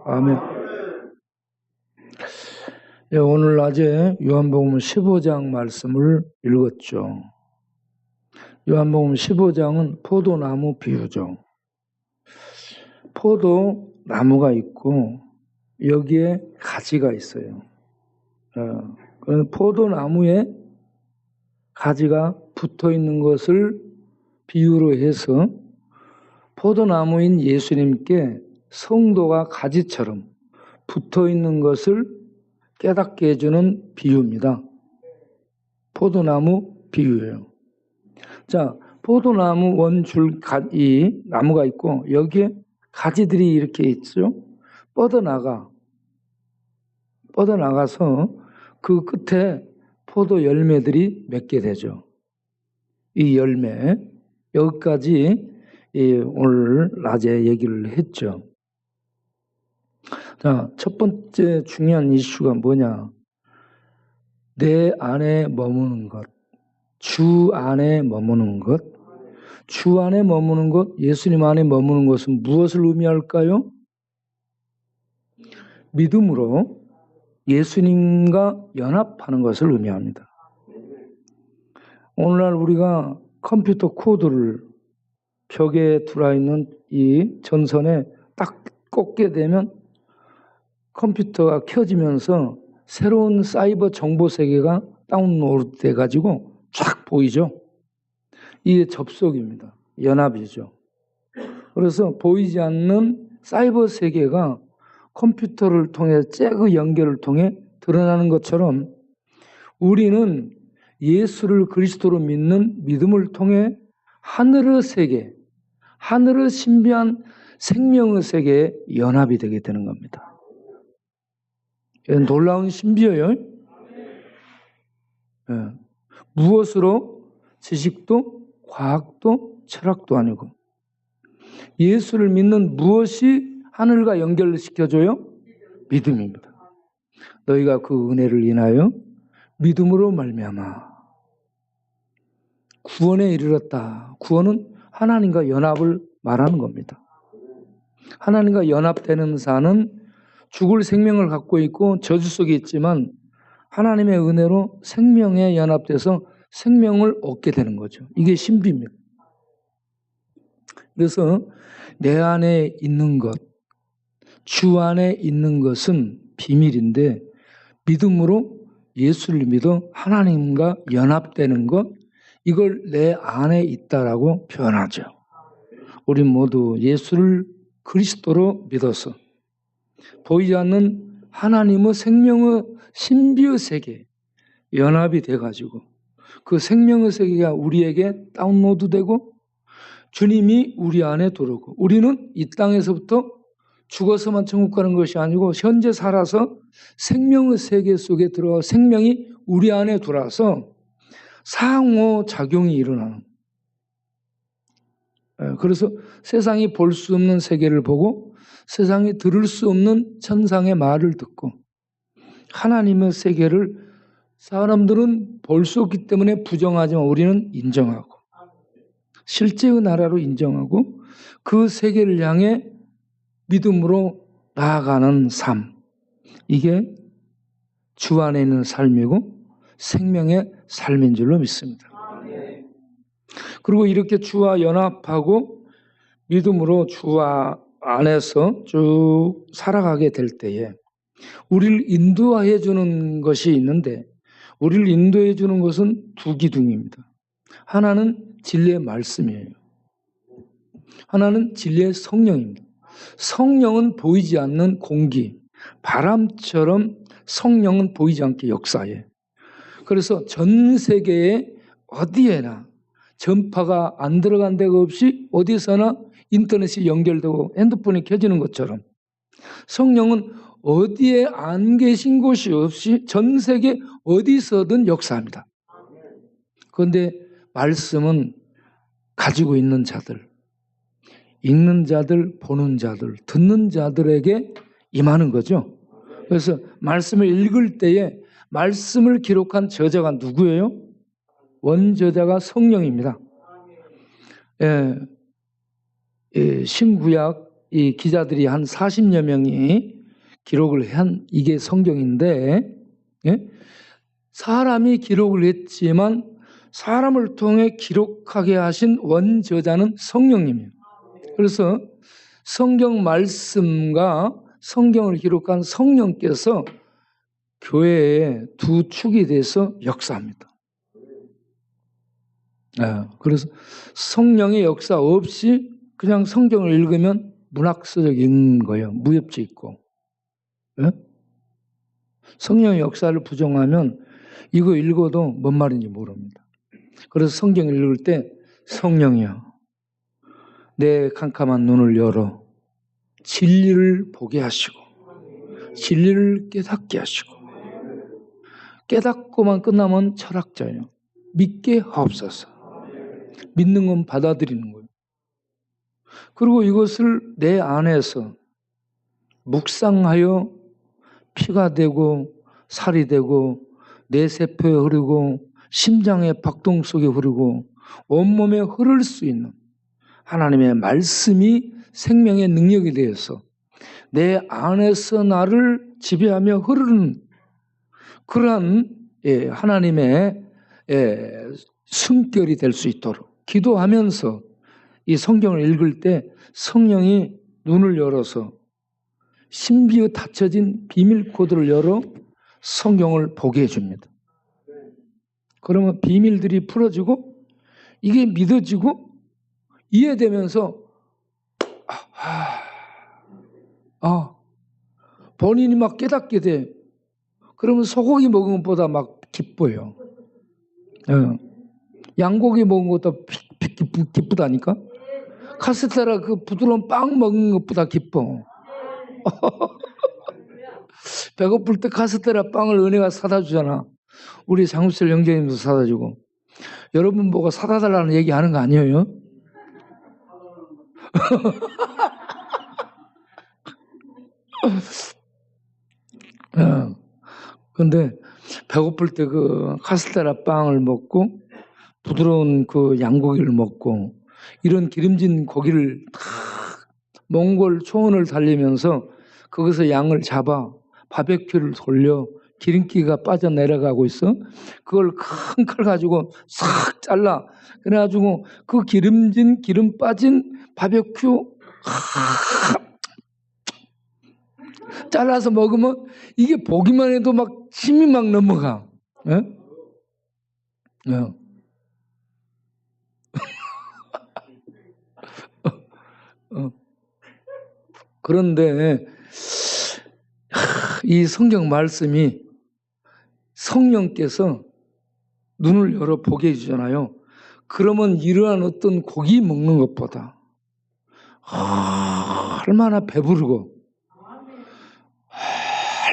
아멘. 예, 오늘 낮에 요한복음 15장 말씀을 읽었죠. 요한복음 15장은 포도나무 비유죠. 포도나무가 있고 여기에 가지가 있어요. 그래서 포도나무에 가지가 붙어 있는 것을 비유로 해서 포도나무인 예수님께 성도가 가지처럼 붙어 있는 것을 깨닫게 해주는 비유입니다. 포도나무 비유예요. 자, 포도나무 원줄 이 나무가 있고 여기에 가지들이 이렇게 있죠. 뻗어나가서 그 끝에 포도 열매들이 맺게 되죠. 이 열매, 여기까지 오늘 낮에 얘기를 했죠. 자, 첫 번째 중요한 이슈가 뭐냐? 내 안에 머무는 것, 주 안에 머무는 것. 주 안에 머무는 것, 예수님 안에 머무는 것은 무엇을 의미할까요? 믿음으로 예수님과 연합하는 것을 의미합니다. 오늘날 우리가 컴퓨터 코드를 벽에 들어있는 이 전선에 딱 꽂게 되면 컴퓨터가 켜지면서 새로운 사이버 정보 세계가 다운로드 돼가지고 쫙 보이죠. 이게 접속입니다. 연합이죠. 그래서 보이지 않는 사이버 세계가 컴퓨터를 통해 잭의 연결을 통해 드러나는 것처럼 우리는 예수를 그리스도로 믿는 믿음을 통해 하늘의 세계, 하늘의 신비한 생명의 세계에 연합이 되게 되는 겁니다. 놀라운 신비예요. 네. 무엇으로? 지식도 과학도 철학도 아니고 예수를 믿는 무엇이 하늘과 연결시켜줘요? 믿음입니다. 너희가 그 은혜를 인하여 믿음으로 말미암아 구원에 이르렀다. 구원은 하나님과 연합을 말하는 겁니다. 하나님과 연합되는 자는 죽을 생명을 갖고 있고 저주 속에 있지만 하나님의 은혜로 생명에 연합돼서 생명을 얻게 되는 거죠. 이게 신비입니다. 그래서 내 안에 있는 것, 주 안에 있는 것은 비밀인데 믿음으로 예수를 믿어 하나님과 연합되는 것, 이걸 내 안에 있다라고 표현하죠. 우리 모두 예수를 그리스도로 믿어서 보이지 않는 하나님의 생명의 신비의 세계 연합이 돼가지고 그 생명의 세계가 우리에게 다운로드되고 주님이 우리 안에 들어오고 우리는 이 땅에서부터 죽어서만 천국 가는 것이 아니고 현재 살아서 생명의 세계 속에 들어가 생명이 우리 안에 들어와서 상호작용이 일어나는. 그래서 세상이 볼 수 없는 세계를 보고 세상이 들을 수 없는 천상의 말을 듣고 하나님의 세계를 사람들은 볼 수 없기 때문에 부정하지만 우리는 인정하고 실제의 나라로 인정하고 그 세계를 향해 믿음으로 나아가는 삶, 이게 주 안에 있는 삶이고 생명의 삶인 줄로 믿습니다. 그리고 이렇게 주와 연합하고 믿음으로 주 안에서 쭉 살아가게 될 때에 우리를 인도해 주는 것이 있는데 우리를 인도해 주는 것은 두 기둥입니다. 하나는 진리의 말씀이에요. 하나는 진리의 성령입니다. 성령은 보이지 않는 공기, 바람처럼 성령은 보이지 않게 역사해. 그래서 전 세계에 어디에나 전파가 안 들어간 데가 없이 어디서나 인터넷이 연결되고 핸드폰이 켜지는 것처럼 성령은 어디에 안 계신 곳이 없이 전 세계 어디서든 역사합니다. 그런데 말씀은 가지고 있는 자들, 읽는 자들, 보는 자들, 듣는 자들에게 임하는 거죠. 그래서 말씀을 읽을 때에 말씀을 기록한 저자가 누구예요? 원저자가 성령입니다. 신구약 이 기자들이 한 40여 명이 기록을 한 이게 성경인데, 예? 사람이 기록을 했지만 사람을 통해 기록하게 하신 원저자는 성령님이에요. 그래서 성경 말씀과 성경을 기록한 성령께서 교회의 두 축이 돼서 역사합니다. 그래서 성령의 역사 없이 그냥 성경을 읽으면 문학서적인 거예요. 무협지 있고. 예? 성령의 역사를 부정하면 이거 읽어도 뭔 말인지 모릅니다. 그래서 성경을 읽을 때 성령이여 내 캄캄한 눈을 열어 진리를 보게 하시고 진리를 깨닫게 하시고, 깨닫고만 끝나면 철학자예요. 믿게 하옵소서. 믿는 건 받아들이는 거예요. 그리고 이것을 내 안에서 묵상하여 피가 되고 살이 되고 내 세포에 흐르고 심장의 박동 속에 흐르고 온몸에 흐를 수 있는 하나님의 말씀이 생명의 능력이 되어서 내 안에서 나를 지배하며 흐르는 그러한 하나님의 숨결이 될 수 있도록 기도하면서 이 성경을 읽을 때 성령이 눈을 열어서 신비의 닫혀진 비밀 코드를 열어 성경을 보게 해줍니다. 그러면 비밀들이 풀어지고 이게 믿어지고 이해되면서 본인이 막 깨닫게 돼. 그러면 소고기 먹은 것보다 막 기뻐요. 양고기 먹은 것보다 기쁘다니까. 카스테라 그 부드러운 빵 먹은 것보다 기뻐. 배고플 때 카스테라 빵을 은혜가 사다 주잖아. 우리 장우철 형제님도 사다 주고. 여러분 보고 사다 달라는 얘기 하는 거 아니에요? 근데 배고플 때 그 카스테라 빵을 먹고 부드러운 그 양고기를 먹고 이런 기름진 고기를 다 몽골 초원을 달리면서 거기서 양을 잡아 바베큐를 돌려 기름기가 빠져내려가고 있어. 그걸 큰 칼 가지고 싹 잘라. 그래가지고 그 기름 빠진 바베큐 잘라서 먹으면 이게 보기만 해도 막 침이 막 넘어가. 예? 그런데 이 성경 말씀이 성령께서 눈을 열어 보게 해주잖아요. 그러면 이러한 어떤 고기 먹는 것보다 얼마나 배부르고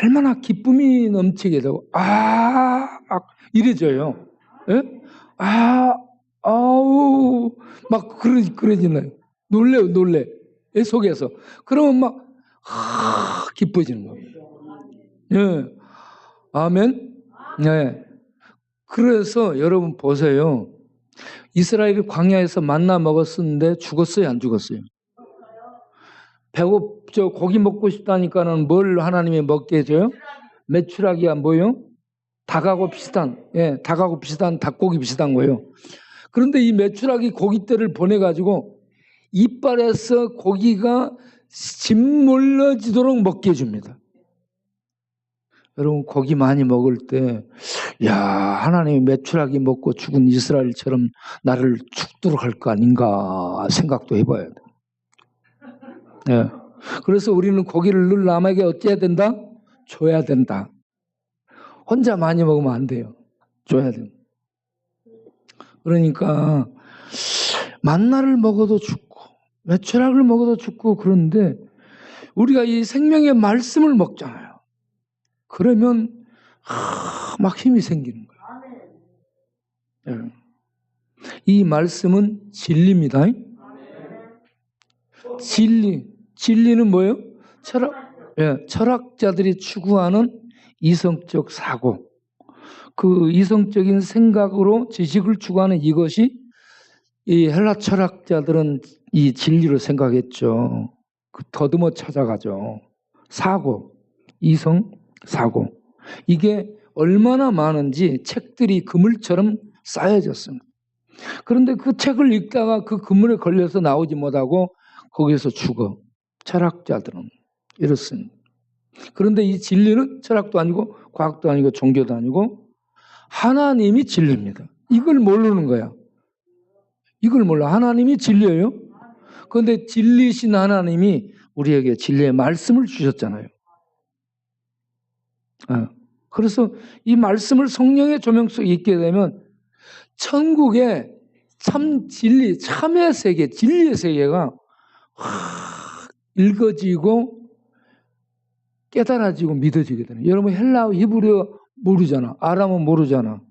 얼마나 기쁨이 넘치게 되고 막 이래져요. 예? 아우 막 그러지나요. 놀래 애 속에서. 그러면 막 기뻐지는 거예요. 예. 아멘. 네. 그래서 여러분 보세요. 이스라엘이 광야에서 만나 먹었는데 죽었어요, 안 죽었어요? 고기 먹고 싶다니까는 뭘 하나님이 먹게 해줘요? 메추라기야 뭐요? 닭하고 비슷한 닭고기 비슷한 거예요. 그런데 이 메추라기 고깃대를 보내가지고 이빨에서 고기가 짓물러지도록 먹게 해줍니다. 여러분 고기 많이 먹을 때 하나님이 메추라기 먹고 죽은 이스라엘처럼 나를 죽도록 할 거 아닌가 생각도 해봐야 돼. 네. 그래서 우리는 고기를 늘 남에게 어찌해야 된다? 줘야 된다. 혼자 많이 먹으면 안 돼요. 줘야 돼요. 그러니까 만나를 먹어도 죽고 메추라기를 먹어도 죽고 그런데 우리가 이 생명의 말씀을 먹잖아요. 그러면 막 힘이 생기는 거예요. 네. 이 말씀은 진리입니다. 진리는 뭐예요? 철학자들이 추구하는 이성적 사고, 그 이성적인 생각으로 지식을 추구하는 이것이 이 헬라 철학자들은 이 진리로 생각했죠. 더듬어 찾아가죠. 사고, 이성, 사고. 이게 얼마나 많은지 책들이 그물처럼 쌓여졌습니다. 그런데 그 책을 읽다가 그 그물에 걸려서 나오지 못하고 거기서 죽어. 철학자들은 이렇습니다. 그런데 이 진리는 철학도 아니고 과학도 아니고 종교도 아니고 하나님이 진리입니다. 이걸 모르는 거야. 이걸 몰라. 하나님이 진리예요. 그런데 진리신 하나님이 우리에게 진리의 말씀을 주셨잖아요. 그래서 이 말씀을 성령의 조명 속에 있게 되면 천국의 참 진리, 참의 세계, 진리의 세계가 읽어지고 깨달아지고 믿어지게 되는. 여러분 헬라어, 히브리어 모르잖아. 아람어 모르잖아.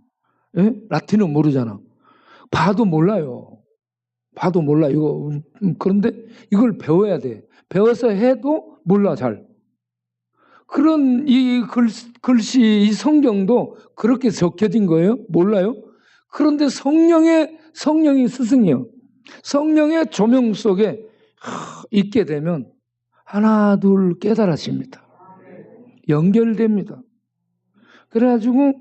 예? 라틴어 모르잖아. 봐도 몰라요. 봐도 몰라. 이거 그런데 이걸 배워야 돼. 배워서 해도 몰라 잘. 그런 이 글씨, 이 성경도 그렇게 적혀진 거예요? 몰라요? 그런데 성령이 스승이요. 성령의 조명 속에 있게 되면 하나 둘 깨달아집니다. 연결됩니다. 그래가지고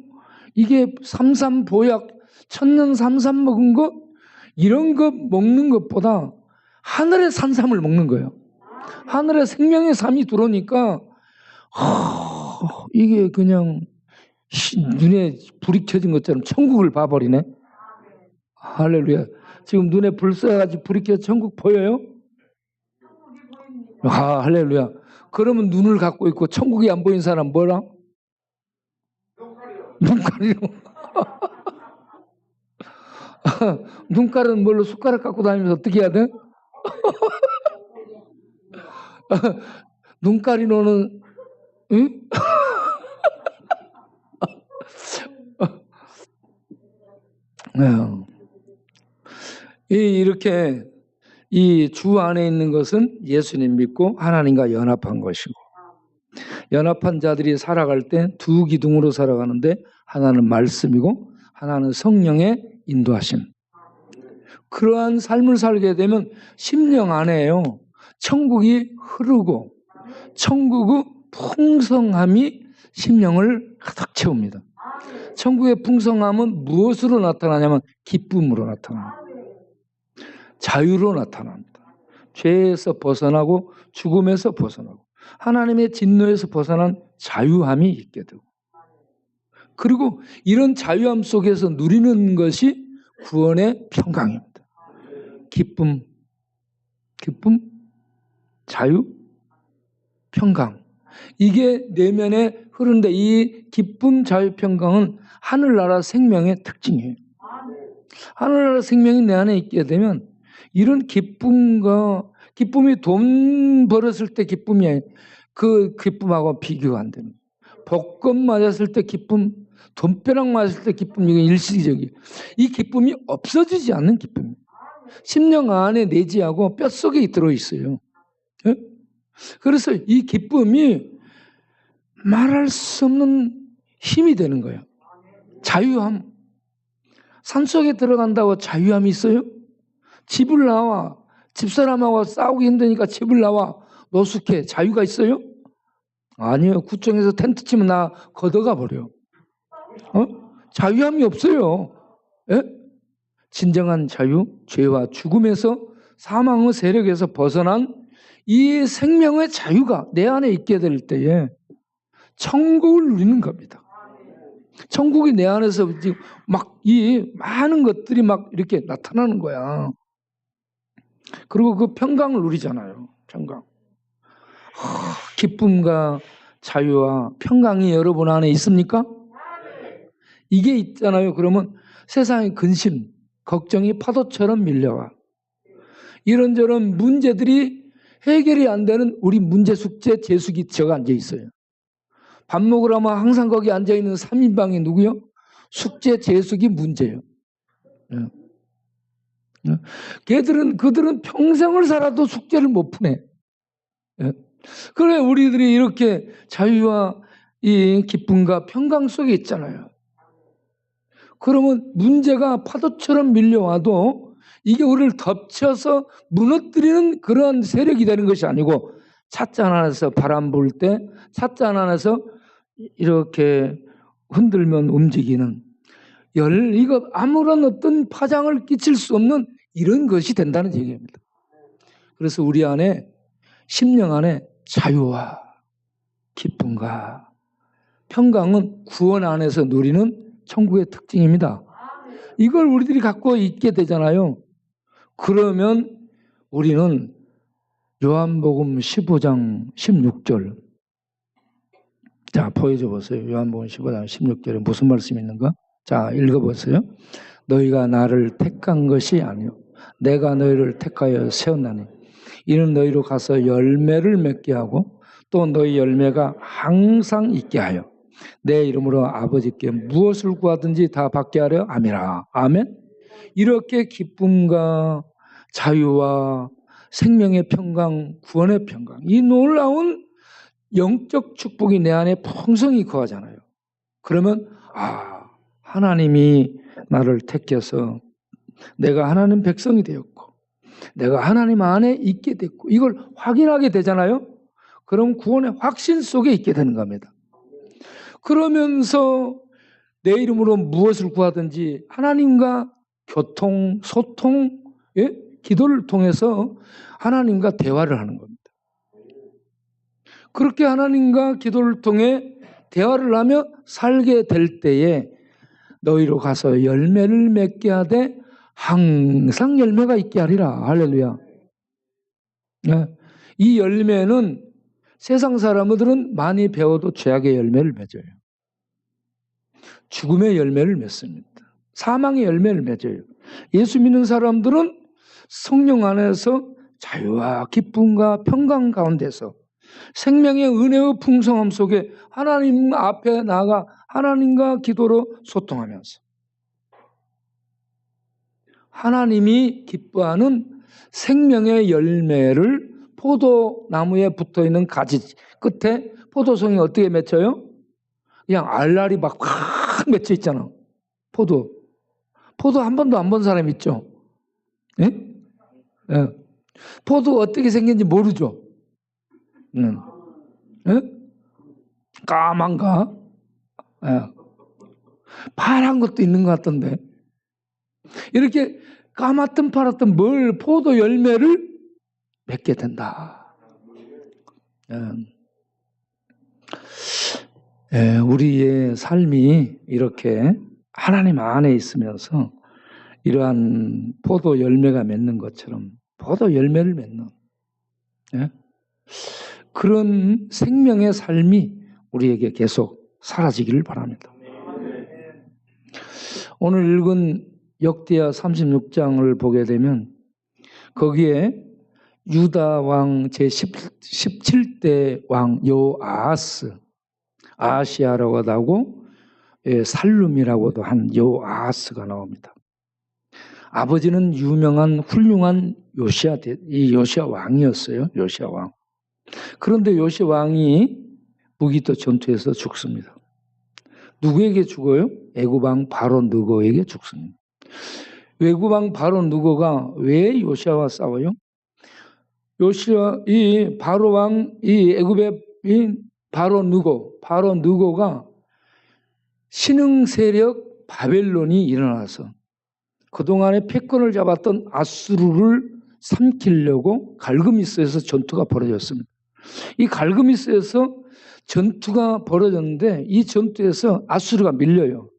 이게 삼삼보약, 천년 삼삼 먹은 것, 이런 거 먹는 것보다 하늘의 산삼을 먹는 거예요. 하늘의 생명의 삶이 들어오니까 이게 그냥 눈에 불이 켜진 것처럼 천국을 봐버리네. 할렐루야. 지금 눈에 불 쏴가지고 불이 켜서 천국 보여요? 할렐루야. 그러면 눈을 갖고 있고 천국이 안 보인 사람 뭐라? 눈가리로. 눈가리는 뭘로 숟가락 갖고 다니면서 어떻게 해야 돼? 눈가리로는 응? 이렇게 이 주 안에 있는 것은 예수님 믿고 하나님과 연합한 것이고, 연합한 자들이 살아갈 때 두 기둥으로 살아가는데 하나는 말씀이고 하나는 성령의 인도하심. 그러한 삶을 살게 되면 심령 안에요 천국이 흐르고 천국의 풍성함이 심령을 가득 채웁니다. 천국의 풍성함은 무엇으로 나타나냐면 기쁨으로 나타납니다. 자유로 나타납니다. 죄에서 벗어나고 죽음에서 벗어나고 하나님의 진노에서 벗어난 자유함이 있게 되고, 그리고 이런 자유함 속에서 누리는 것이 구원의 평강입니다. 기쁨, 자유, 평강. 이게 내면에 흐르는데 이 기쁨, 자유, 평강은 하늘나라 생명의 특징이에요. 하늘나라 생명이 내 안에 있게 되면 이런 기쁨이 돈 벌었을 때 기쁨이 아니에요. 그 기쁨하고 비교가 안 됩니다. 복권 맞았을 때 기쁨, 돈벼락 맞았을 때 기쁨, 이건 일시적이에요. 이 기쁨이 없어지지 않는 기쁨입니다. 심령 안에 내지하고 뼛속에 들어있어요. 예? 그래서 이 기쁨이 말할 수 없는 힘이 되는 거예요. 자유함. 산속에 들어간다고 자유함이 있어요? 집을 나와. 집사람하고 싸우기 힘드니까 집을 나와. 노숙해. 자유가 있어요? 아니요. 구청에서 텐트 치면 나 걷어가 버려. 자유함이 없어요. 예? 진정한 자유, 죄와 죽음에서 사망의 세력에서 벗어난 이 생명의 자유가 내 안에 있게 될 때에 천국을 누리는 겁니다. 천국이 내 안에서 막 이 많은 것들이 막 이렇게 나타나는 거야. 그리고 그 평강을 누리잖아요. 평강. 기쁨과 자유와 평강이 여러분 안에 있습니까? 이게 있잖아요. 그러면 세상의 근심, 걱정이 파도처럼 밀려와. 이런저런 문제들이 해결이 안 되는 우리 문제 숙제 제수기처가 앉아 있어요. 밥 먹으러 하면 항상 거기 앉아 있는 3인방이 누구요? 숙제 제수기 문제예요. 그들은 평생을 살아도 숙제를 못 푸네. 그래 우리들이 이렇게 자유와 이 기쁨과 평강 속에 있잖아요. 그러면 문제가 파도처럼 밀려와도 이게 우리를 덮쳐서 무너뜨리는 그런 세력이 되는 것이 아니고 찻잔 안에서 바람 불 때 찻잔 안에서 이렇게 흔들면 움직이는 이거 아무런 어떤 파장을 끼칠 수 없는 이런 것이 된다는 얘기입니다. 그래서 우리 안에 심령 안에 자유와 기쁨과 평강은 구원 안에서 누리는 천국의 특징입니다. 이걸 우리들이 갖고 있게 되잖아요. 그러면 우리는 요한복음 15장 16절 자 보여줘 보세요. 요한복음 15장 16절에 무슨 말씀이 있는가? 자 읽어보세요. 너희가 나를 택한 것이 아니요 내가 너희를 택하여 세웠나니 이는 너희로 가서 열매를 맺게 하고 또 너희 열매가 항상 있게 하여 내 이름으로 아버지께 무엇을 구하든지 다 받게 하려 함이라. 아멘. 이렇게 기쁨과 자유와 생명의 평강, 구원의 평강, 이 놀라운 영적 축복이 내 안에 풍성히 거하잖아요. 그러면 하나님이 나를 택해서 내가 하나님 백성이 되었고 내가 하나님 안에 있게 됐고 이걸 확인하게 되잖아요. 그럼 구원의 확신 속에 있게 되는 겁니다. 그러면서 내 이름으로 무엇을 구하든지 하나님과 교통, 소통, 기도를 통해서 하나님과 대화를 하는 겁니다. 그렇게 하나님과 기도를 통해 대화를 하며 살게 될 때에 너희로 가서 열매를 맺게 하되 항상 열매가 있게 하리라. 할렐루야. 네. 이 열매는 세상 사람들은 많이 배워도 죄악의 열매를 맺어요. 죽음의 열매를 맺습니다. 사망의 열매를 맺어요. 예수 믿는 사람들은 성령 안에서 자유와 기쁨과 평강 가운데서 생명의 은혜의 풍성함 속에 하나님 앞에 나아가 하나님과 기도로 소통하면서 하나님이 기뻐하는 생명의 열매를 포도나무에 붙어있는 가지 끝에 포도송이 어떻게 맺혀요? 그냥 알알이 막 맺혀 있잖아. 포도 한 번도 안 본 사람 있죠? 예? 예. 포도 어떻게 생긴지 모르죠? 예? 까만가? 예. 파란 것도 있는 것 같던데. 이렇게 까맣든 파랗든 포도 열매를 맺게 된다. 우리의 삶이 이렇게 하나님 안에 있으면서 이러한 포도 열매가 맺는 것처럼 포도 열매를 맺는 그런 생명의 삶이 우리에게 계속 사라지기를 바랍니다. 오늘 읽은 역대하 36장을 보게 되면 거기에 유다 왕 제17대 왕 요아하스, 아하시아라고도 하고 살룸이라고도 한 요아하스가 나옵니다. 아버지는 유명한 훌륭한 요시아 왕이었어요. 요시아 왕. 그런데 요시아 왕이 무기토 전투에서 죽습니다. 누구에게 죽어요? 애굽 왕 바로 느고에게 죽습니다. 애굽 왕 바로 느고가 왜 요시아와 싸워요? 이 바로 왕, 이 애굽의 이 바로 느고가 신흥 세력 바벨론이 일어나서 그동안에 패권을 잡았던 아수르를 삼키려고 갈그미스에서 전투가 벌어졌습니다. 이 갈그미스에서 전투가 벌어졌는데 이 전투에서 아수르가 밀려요.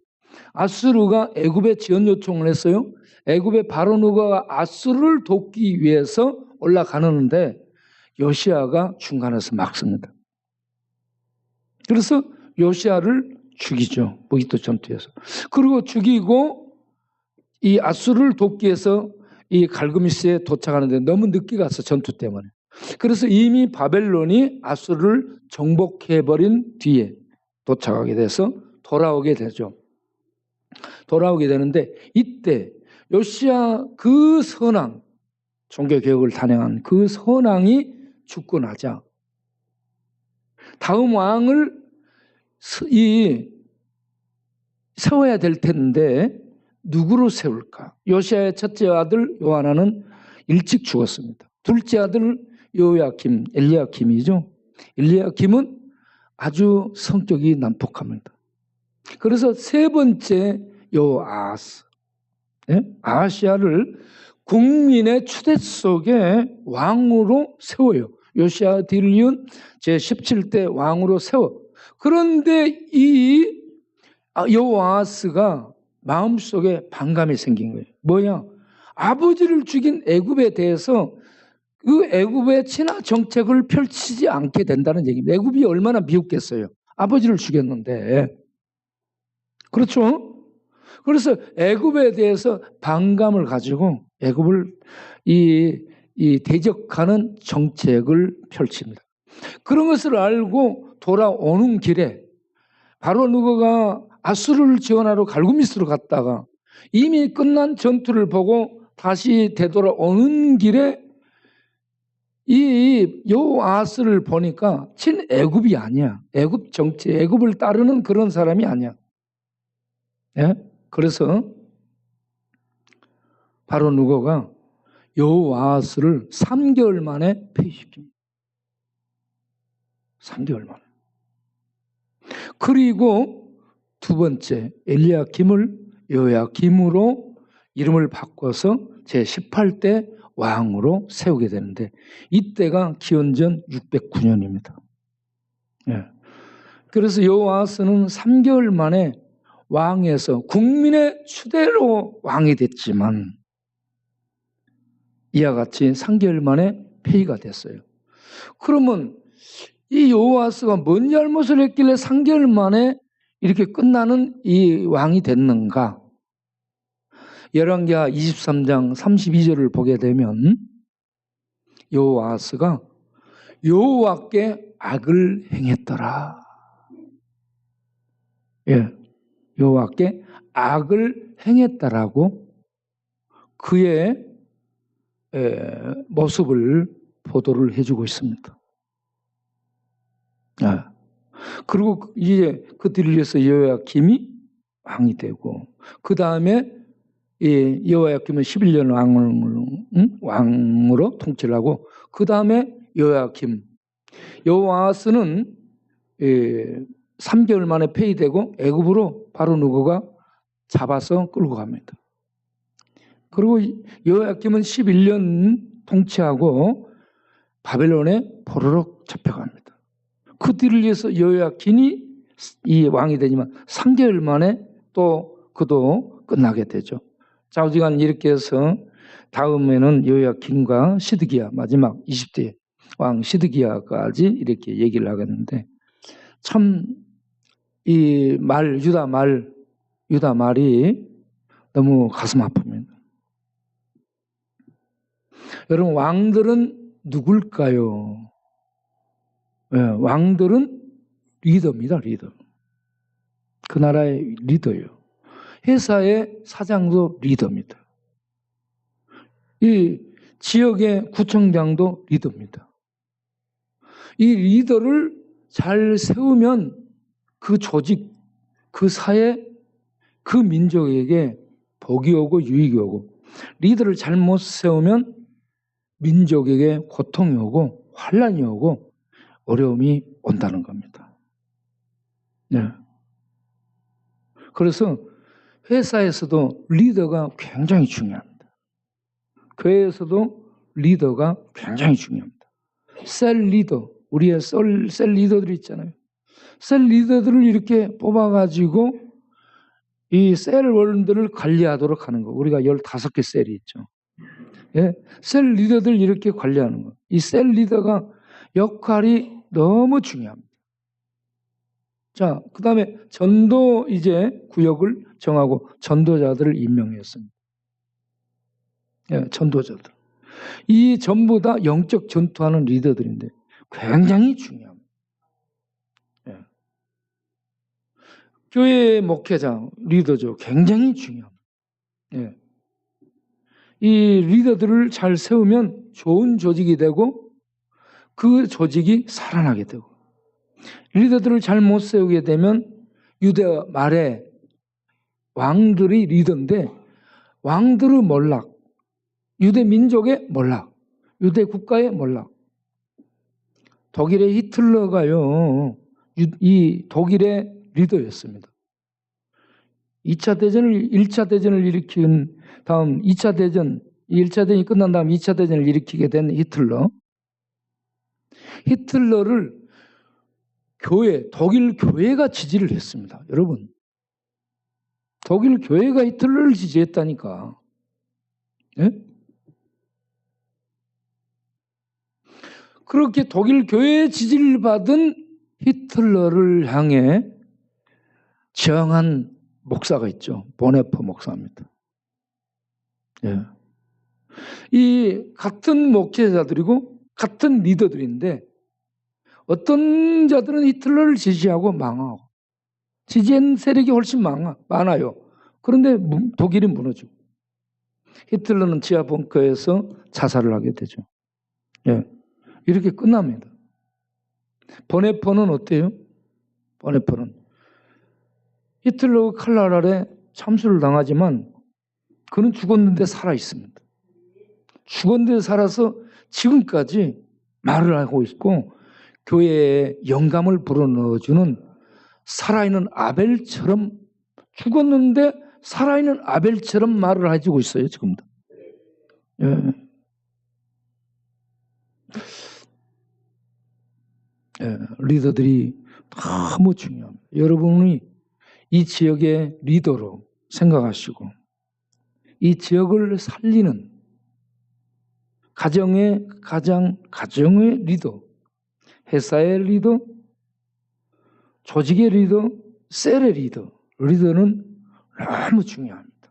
아수르가 애굽에 지원 요청을 했어요. 애굽의 바로 느고가 아수르를 돕기 위해서 올라가는데 요시아가 중간에서 막습니다. 그래서 요시아를 죽이죠. 무기토 전투에서. 그리고 죽이고 이 아수르를 돕기 위해서 이 갈그미스에 도착하는데 너무 늦게 갔어. 전투 때문에. 그래서 이미 바벨론이 아수르를 정복해버린 뒤에 도착하게 돼서 돌아오게 되죠. 돌아오게 되는데 이때 요시아 그 선왕, 종교개혁을 단행한 그 선왕이 죽고 나자 다음 왕을 세워야 될 텐데 누구로 세울까? 요시아의 첫째 아들 요하나는 일찍 죽었습니다. 둘째 아들 요야김, 엘리야김이죠. 엘리야김은 아주 성격이 난폭합니다. 그래서 세 번째 요아스, 아하시야를 국민의 추대 속에 왕으로 세워요. 요시야 뒤를 이은 제17대 왕으로 세워. 그런데 이 요아스가 마음속에 반감이 생긴 거예요. 뭐야? 아버지를 죽인 애굽에 대해서 그 애굽의 친화 정책을 펼치지 않게 된다는 얘기입니다. 애굽이 얼마나 미웠겠어요. 아버지를 죽였는데. 그렇죠? 그래서 애굽에 대해서 반감을 가지고 애굽을 이 대적하는 정책을 펼칩니다. 그런 것을 알고 돌아오는 길에 바로 누가가 아수르를 지원하러 갈구미스로 갔다가 이미 끝난 전투를 보고 다시 되돌아오는 길에 이 요아스를 보니까 친애굽이 아니야. 애굽 정치, 애굽을 따르는 그런 사람이 아니야. 예? 그래서 바로 누가가 요아스를 3개월 만에 폐위시킵니다. 3개월 만에. 그리고 두 번째 엘리야김을 요야김으로 이름을 바꿔서 제18대 왕으로 세우게 되는데 이때가 기원전 609년입니다. 예. 그래서 요아스는 3개월 만에 왕에서 국민의 추대로 왕이 됐지만 이와 같이 3개월 만에 폐위가 됐어요. 그러면 이 요아스가 뭔 잘못을 했길래 3개월 만에 이렇게 끝나는 이 왕이 됐는가? 열왕기하 23장 32절을 보게 되면 요아스가 여호와께 악을 행했더라. 예, 여호와께 악을 행했다라고 그의 모습을 보도를 해주고 있습니다. 그리고 이제 그 뒤를 이어서 여호야김이 왕이 되고 그 다음에 여호야김은 11년 왕으로 통치를 하고 그 다음에 여호야김, 요아스는 3개월 만에 폐위되고 애굽으로 바로 누가가 잡아서 끌고 갑니다. 그리고 여호야김은 11년 통치하고 바벨론에 포로로 잡혀갑니다. 그 뒤를 위해서 여호야김이 이 왕이 되지만 3개월 만에 또 그도 끝나게 되죠. 좌우지간 이렇게 해서 다음에는 여호야김과 시드기야 마지막 20대 왕 시드기야까지 이렇게 얘기를 하겠는데 참 이 유다 말이 너무 가슴 아픕니다. 여러분 왕들은 누굴까요? 네, 왕들은 리더입니다. 리더. 그 나라의 리더예요. 회사의 사장도 리더입니다. 이 지역의 구청장도 리더입니다. 이 리더를 잘 세우면 그 조직, 그 사회, 그 민족에게 복이 오고 유익이 오고 리더를 잘못 세우면 민족에게 고통이 오고 환란이 오고 어려움이 온다는 겁니다. 네. 그래서 회사에서도 리더가 굉장히 중요합니다. 교회에서도 리더가 굉장히 중요합니다. 셀 리더, 우리의 셀 리더들이 있잖아요. 셀 리더들을 이렇게 뽑아가지고 이 셀원들을 관리하도록 하는 거. 우리가 15개 셀이 있죠. 예? 셀 리더들 이렇게 관리하는 거. 이 셀 리더가 역할이 너무 중요합니다. 자, 그 다음에 전도 이제 구역을 정하고 전도자들을 임명했습니다. 예, 전도자들. 이 전부 다 영적 전투하는 리더들인데 굉장히 중요합니다. 예. 교회의 목회자, 리더죠. 굉장히 중요합니다. 예. 이 리더들을 잘 세우면 좋은 조직이 되고 그 조직이 살아나게 되고 리더들을 잘 못 세우게 되면 유대 말에 왕들이 리더인데 왕들의 몰락, 유대 민족의 몰락, 유대 국가의 몰락. 독일의 히틀러가요, 이 독일의 리더였습니다. 1차 대전을 일으킨 다음 2차 대전, 1차 대전이 끝난 다음 2차 대전을 일으키게 된 히틀러를 독일 교회가 지지를 했습니다. 여러분, 독일 교회가 히틀러를 지지했다니까. 예? 그렇게 독일 교회의 지지를 받은 히틀러를 향해 저항한 목사가 있죠. 보네퍼 목사입니다. 예. 이 같은 목회자들이고 같은 리더들인데 어떤 자들은 히틀러를 지지하고 망하고 지지한 세력이 훨씬 많아요. 그런데 독일이 무너지고 히틀러는 지하 벙커에서 자살을 하게 되죠. 예. 이렇게 끝납니다. 보네퍼는 어때요? 보네퍼는 히틀러 칼날 아래 참수를 당하지만 그는 죽었는데 살아 있습니다. 죽었는데 살아서 지금까지 말을 하고 있고 교회에 영감을 불어넣어주는 살아있는 아벨처럼, 죽었는데 살아있는 아벨처럼 말을 해주고 있어요. 지금도. 예. 예, 리더들이 너무 중요합니다. 여러분이 이 지역의 리더로 생각하시고 이 지역을 살리는 가정의 리더, 회사의 리더, 조직의 리더, 셀의 리더는 너무 중요합니다.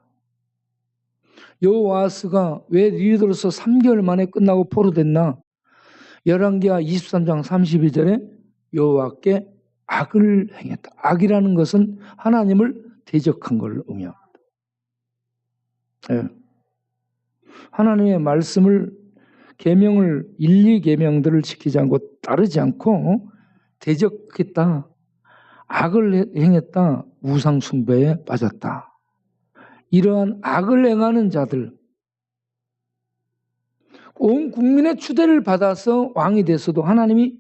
여호와스가 왜 리더로서 3개월 만에 끝나고 포로됐나? 열왕기하 23장 32절에 여호와께 악을 행했다. 악이라는 것은 하나님을 대적한 걸 의미합니다. 네. 하나님의 말씀을 계명을 1, 2계명들을 지키지 않고 따르지 않고 대적했다. 악을 행했다. 우상 숭배에 빠졌다. 이러한 악을 행하는 자들, 온 국민의 추대를 받아서 왕이 돼서도 하나님이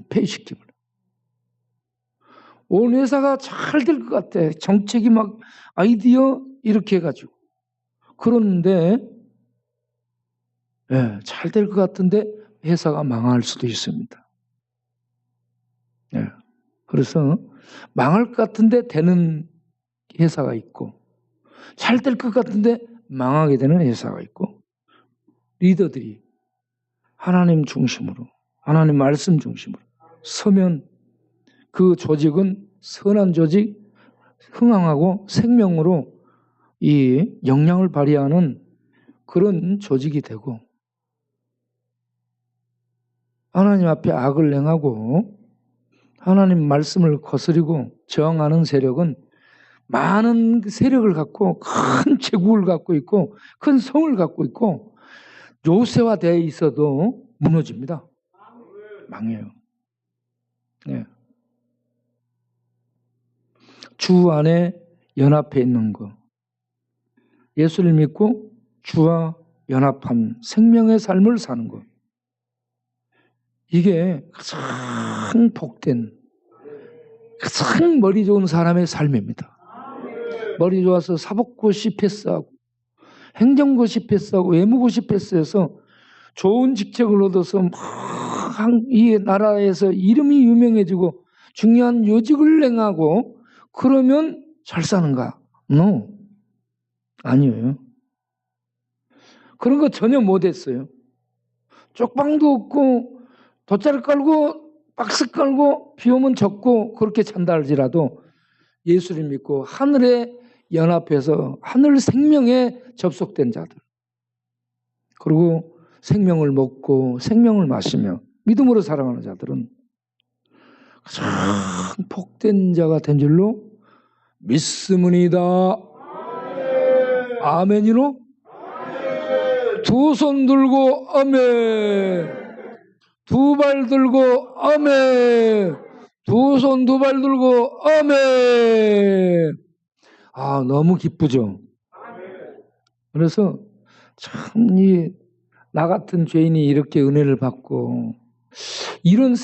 폐시키고 온 회사가 잘 될 것 같아. 정책이 막 아이디어 이렇게 해가지고. 그런데 잘 될 것 같은데 회사가 망할 수도 있습니다. 그래서 망할 것 같은데 되는 회사가 있고 잘 될 것 같은데 망하게 되는 회사가 있고 리더들이 하나님 중심으로 하나님 말씀 중심으로 서면 그 조직은 선한 조직, 흥황하고 생명으로 이 영향을 발휘하는 그런 조직이 되고 하나님 앞에 악을 행하고 하나님 말씀을 거스리고 저항하는 세력은 많은 세력을 갖고 큰 제국을 갖고 있고 큰 성을 갖고 있고 요새화되어 있어도 무너집니다. 망해요. 네. 주 안에 연합해 있는 거. 예수를 믿고 주와 연합한 생명의 삶을 사는 것. 이게 가장 복된, 가장 머리 좋은 사람의 삶입니다. 머리 좋아서 사법고시 패스하고 행정고시 패스하고 외무고시 패스해서 좋은 직책을 얻어서 막 이 나라에서 이름이 유명해지고 중요한 요직을 행하고 그러면 잘 사는가? No. 아니에요. 그런 거 전혀 못했어요. 쪽방도 없고 돗자리 깔고 박스 깔고 비 오면 젖고 그렇게 산다 할지라도 예수를 믿고 하늘에 연합해서 하늘 생명에 접속된 자들, 그리고 생명을 먹고 생명을 마시며 믿음으로 살아가는 자들은 가장 복된 자가 된 줄로 믿습니다. 아멘이로? 두 손 들고 아멘. 두 발 들고 아멘. 두 손 두 발 들고 아멘. 아, 너무 기쁘죠. 그래서 참 나 같은 죄인이 이렇게 은혜를 받고 이런